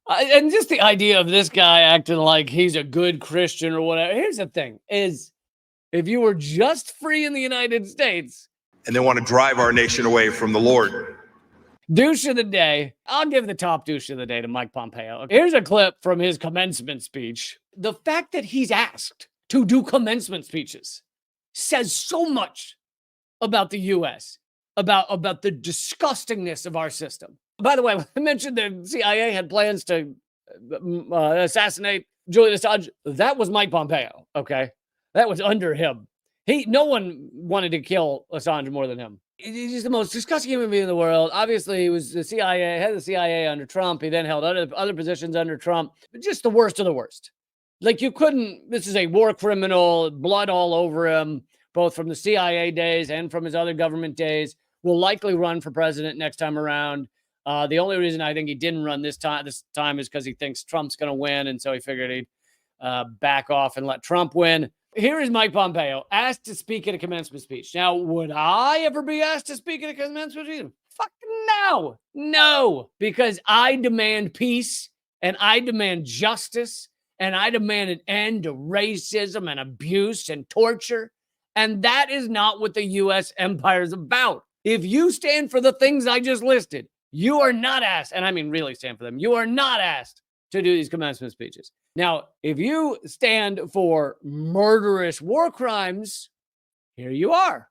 And just the idea of this guy acting like he's a good Christian or whatever. Here's the thing is, if you were just free in the United States. And they want to drive our nation away from the Lord. Douche of the day. I'll give the top douche of the day to Mike Pompeo. Here's a clip from his commencement speech. The fact that he's asked to do commencement speeches says so much about the U.S., about the disgustingness of our system. By the way, I mentioned the CIA had plans to assassinate Julian Assange. That was Mike Pompeo, okay? That was under him. No one wanted to kill Assange more than him. He's the most disgusting human being in the world. Obviously, he was the CIA, head of the CIA under Trump. He then held other positions under Trump. Just the worst of the worst. Like this is a war criminal, blood all over him, both from the CIA days and from his other government days. Will likely run for president next time around. The only reason I think he didn't run this time is because he thinks Trump's going to win, and so he figured he'd back off and let Trump win. Here is Mike Pompeo, asked to speak at a commencement speech. Now, would I ever be asked to speak at a commencement speech? Fucking no. No, because I demand peace, and I demand justice, and I demand an end to racism and abuse and torture, and that is not what the U.S. empire is about. If you stand for the things I just listed, you are not asked, and I mean really stand for them, you are not asked to do these commencement speeches. Now, if you stand for murderous war crimes, here you are.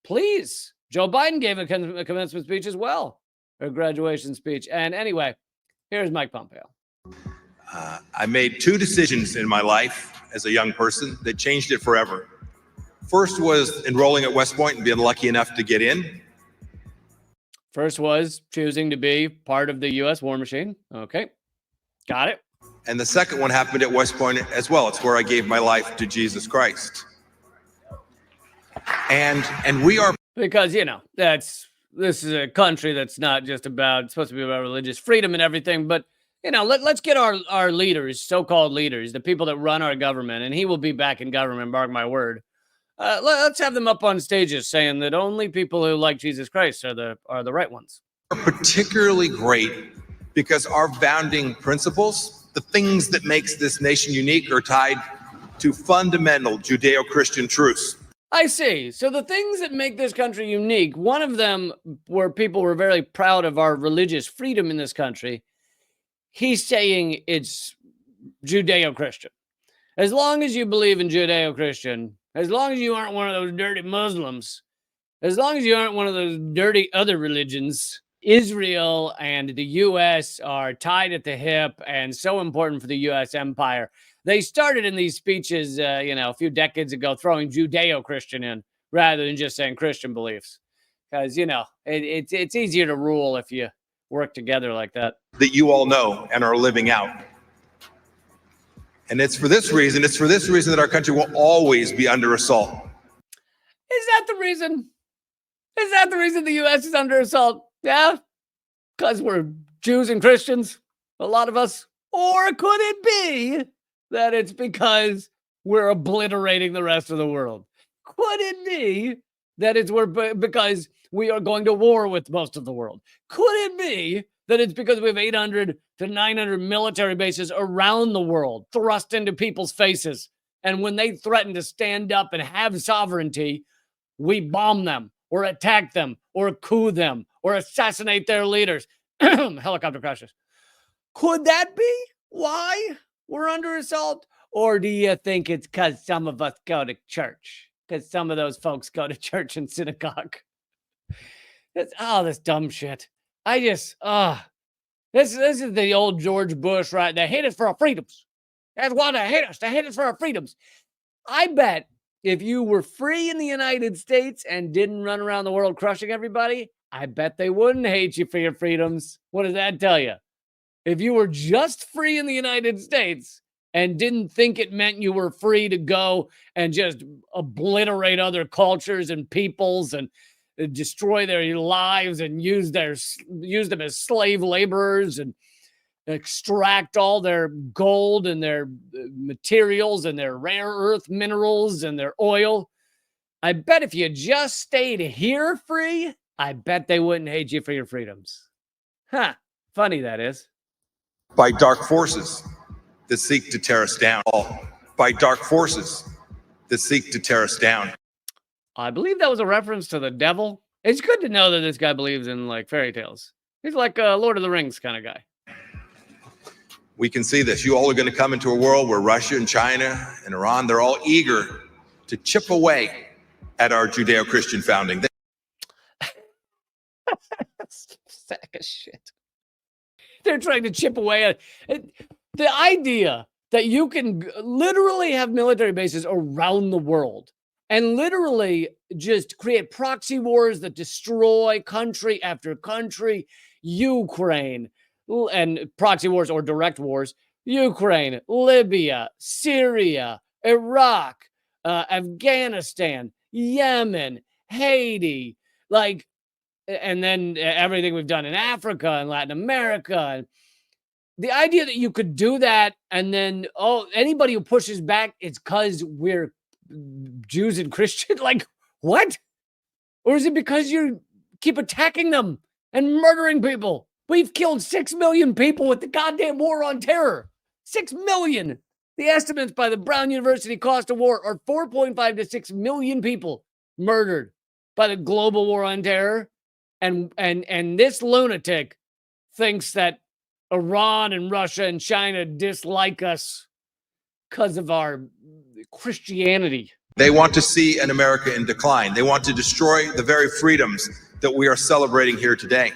Please. Joe Biden gave a commencement speech as well, a graduation speech. And anyway, here's Mike Pompeo. I made two decisions in my life as a young person that changed it forever. First was enrolling at West Point and being lucky enough to get in. First was choosing to be part of the U.S. war machine. Okay, got it. And the second one happened at West Point as well. It's where I gave my life to Jesus Christ. And we are... Because, this is a country that's not just it's supposed to be about religious freedom and everything, but, let's get our leaders, so-called leaders, the people that run our government, and he will be back in government, mark my word. Let's have them up on stages saying that only people who like Jesus Christ are the right ones. Particularly great because our founding principles, the things that makes this nation unique, are tied to fundamental Judeo-Christian truths. I see. So the things that make this country unique, one of them where people were very proud of our religious freedom in this country, he's saying it's Judeo-Christian. As long as you believe in Judeo-Christian, as long as you aren't one of those dirty Muslims, as long as you aren't one of those dirty other religions, Israel and the U.S. are tied at the hip and so important for the U.S. empire. They started in these speeches, a few decades ago, throwing Judeo-Christian in rather than just saying Christian beliefs. Because, it's easier to rule if you work together like that. That you all know and are living out. And it's for this reason that our country will always be under assault. Is that the reason? Is that the reason the U.S. is under assault? Yeah? Because we're Jews and Christians, a lot of us? Or could it be that it's because we're obliterating the rest of the world? Could it be that because we are going to war with most of the world? Could it be that it's because we have 800 to 900 military bases around the world thrust into people's faces? And when they threaten to stand up and have sovereignty, we bomb them or attack them or coup them or assassinate their leaders. Helicopter crashes. Could that be why we're under assault? Or do you think it's because some of us go to church? Because some of those folks go to church and synagogue. This dumb shit. This is the old George Bush, right? They hate us for our freedoms. That's why they hate us. They hate us for our freedoms. I bet if you were free in the United States and didn't run around the world crushing everybody, I bet they wouldn't hate you for your freedoms. What does that tell you? If you were just free in the United States and didn't think it meant you were free to go and just obliterate other cultures and peoples and destroy their lives and use them as slave laborers and extract all their gold and their materials and their rare earth minerals and their oil. I bet if you just stayed here free, I bet they wouldn't hate you for your freedoms. Funny that is. by dark forces that seek to tear us down. All by dark forces that seek to tear us down. I believe that was a reference to the devil. It's good to know that this guy believes in like fairy tales. He's like a Lord of the Rings kind of guy. We can see this. You all are going to come into a world where Russia and China and Iran, they're all eager to chip away at our Judeo-Christian founding. Sack of shit. They're trying to chip away at it. The idea that you can literally have military bases around the world and literally just create proxy wars that destroy country after country, Ukraine, and proxy wars or direct wars, Ukraine, Libya, Syria, Iraq, Afghanistan, Yemen, Haiti, like, and then everything we've done in Africa and Latin America. And the idea that you could do that and then, oh, anybody who pushes back, it's because we're Jews and Christian. Like, what? Or is it because you keep attacking them and murdering people? We've killed 6 million people with the goddamn war on terror. 6 million. The estimates by the Brown University cost of war are 4.5 to 6 million people murdered by the global war on terror. And this lunatic thinks that Iran and Russia and China dislike us because of our Christianity. They want to see an America in decline. They want to destroy the very freedoms that we are celebrating here today.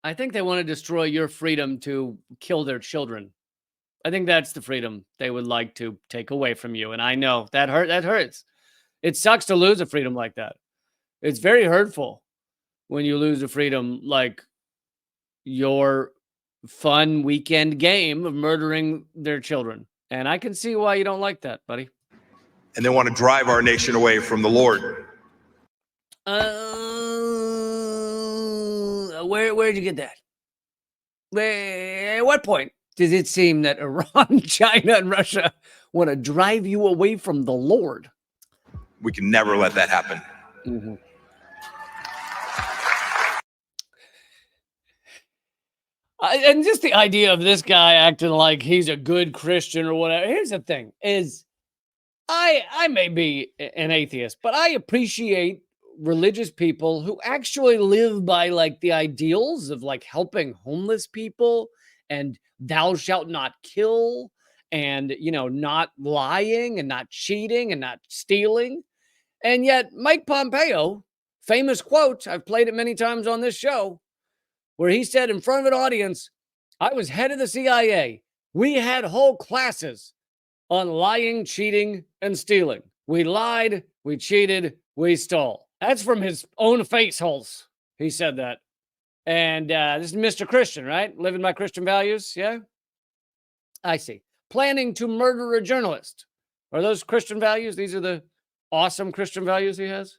I think they want to destroy your freedom to kill their children. I think that's the freedom they would like to take away from you. And I know that hurts. It sucks to lose a freedom like that. It's very hurtful when you lose a freedom like your fun weekend game of murdering their children. And I can see why you don't like that, buddy. And they want to drive our nation away from the Lord. Where'd you get that? At what point does it seem that Iran, China, and Russia want to drive you away from the Lord? We can never let that happen. Mm-hmm. And just the idea of this guy acting like he's a good Christian or whatever. Here's the thing is I may be an atheist, but I appreciate religious people who actually live by like the ideals of like helping homeless people and thou shalt not kill and, you know, not lying and not cheating and not stealing. And yet Mike Pompeo, famous quote, I've played it many times on this show, where he said in front of an audience, I was head of the CIA. We had whole classes on lying, cheating, and stealing. We lied, we cheated, we stole. That's from his own face holes. He said that. And this is Mr. Christian, right? Living by Christian values, yeah? I see. Planning to murder a journalist. Are those Christian values? These are the awesome Christian values he has?